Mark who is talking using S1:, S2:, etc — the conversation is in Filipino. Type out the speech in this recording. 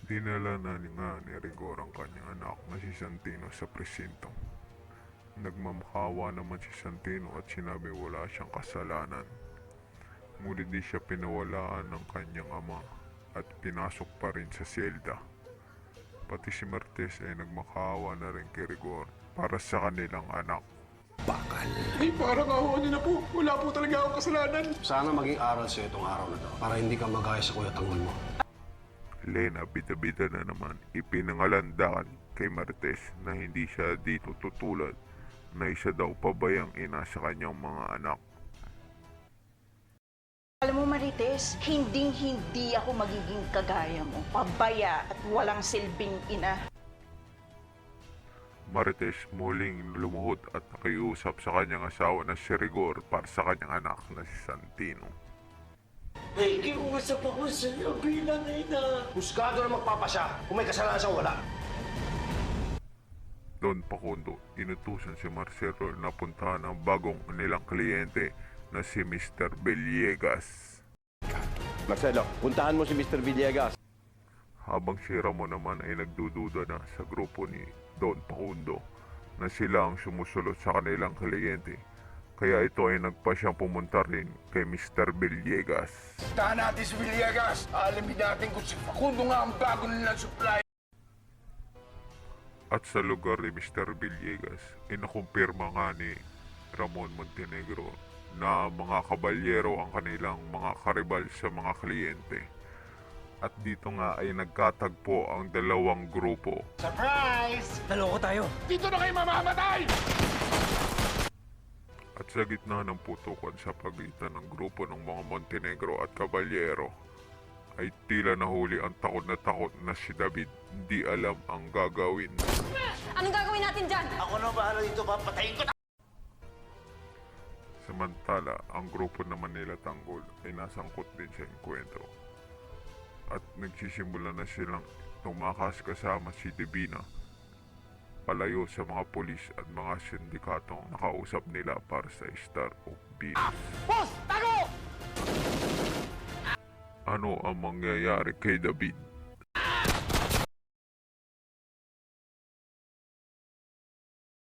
S1: Dinala na nga ni Rigor ang kanyang anak na si Santino sa presinto. Nagmamakawa naman si Santino at sinabi wala siyang kasalanan. Ngunit di siya pinawalaan ng kanyang ama at pinasok pa rin sa selda. Pati si Martes ay nagmakawa na rin kay Rigor para sa kanilang anak.
S2: Bakal.
S3: Ay, parang awa niyo na po. Wala po talaga akong kasalanan.
S2: Sana maging aral sa'yo itong araw na to para hindi ka magaya sa kuya tanggol mo.
S1: Lena bida-bida na naman ipinangalandakan kay Martes na hindi siya dito tutulad na isa daw pabayang ina sa kanyang mga anak.
S4: Alam mo Marites, hindi ako magiging kagaya mo. Pabaya at walang silbing ina.
S1: Marites muling lumuhod at nakiusap sa kanyang asawa na si Rigor para sa kanyang anak na si Santino.
S5: May kiusap ako sa iyo bilang ina.
S2: Husgado na magpapasya kung may kasalanan siya wala.
S1: Don Pakundo, inutusan si Marcelo na puntahan ang bagong nilang kliyente na si Mr. Villegas.
S6: Marcelo, puntahan mo si Mr. Villegas.
S1: Habang si Ramon naman ay nagdududa na sa grupo ni Don Pakundo na sila ang sumusulot sa kanilang kliyente. Kaya ito ay nagpasyang pumunta rin kay Mr. Villegas.
S3: Tahan natin si Villegas. Alamin natin kung si Facundo nga ang bago nilang supply.
S1: At sa lugar ni Mr. Villegas, inakumpirma nga ni Ramon Montenegro na ang mga kabalyero ang kanilang mga karibal sa mga kliyente. At dito nga ay nagkatagpo ang dalawang grupo.
S5: Surprise! Naloko tayo.
S3: Dito na kayo mamamatay!
S1: At sa gitna ng putukan sa pagitan ng grupo ng mga Montenegro at Caballero, ay tila nahuli ang takot na si David. Hindi alam ang gagawin.
S7: Anong gagawin natin dyan?
S5: Ako na bahala dito, papatayin ko na!
S1: Samantala, ang grupo naman nila Tanggol ay nasangkot din sa enkwentro. At nagsisimula na silang tumakas kasama si Divina palayo sa mga polis at mga sindikatong nakausap nila para sa Star of Venus.
S5: Boss! Tago!
S1: Ano ang mangyayari kay David?